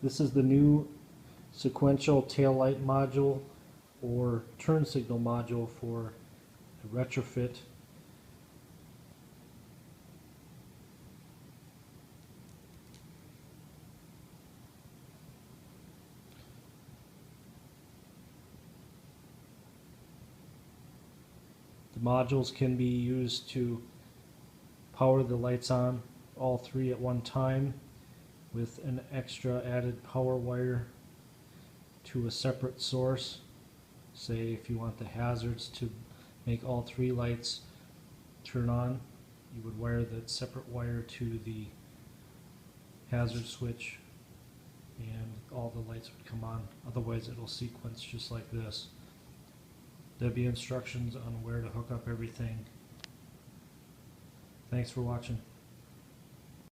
This is the new sequential taillight module or turn signal module for a retrofit. The modules can be used to power the lights on, all three at one time, with an extra added power wire to a separate source. Say if you want the hazards to make all three lights turn on, you would wire that separate wire to the hazard switch and all the lights would come on. Otherwise it'll sequence just like this. There'll be instructions on where to hook up everything. Thanks for watching.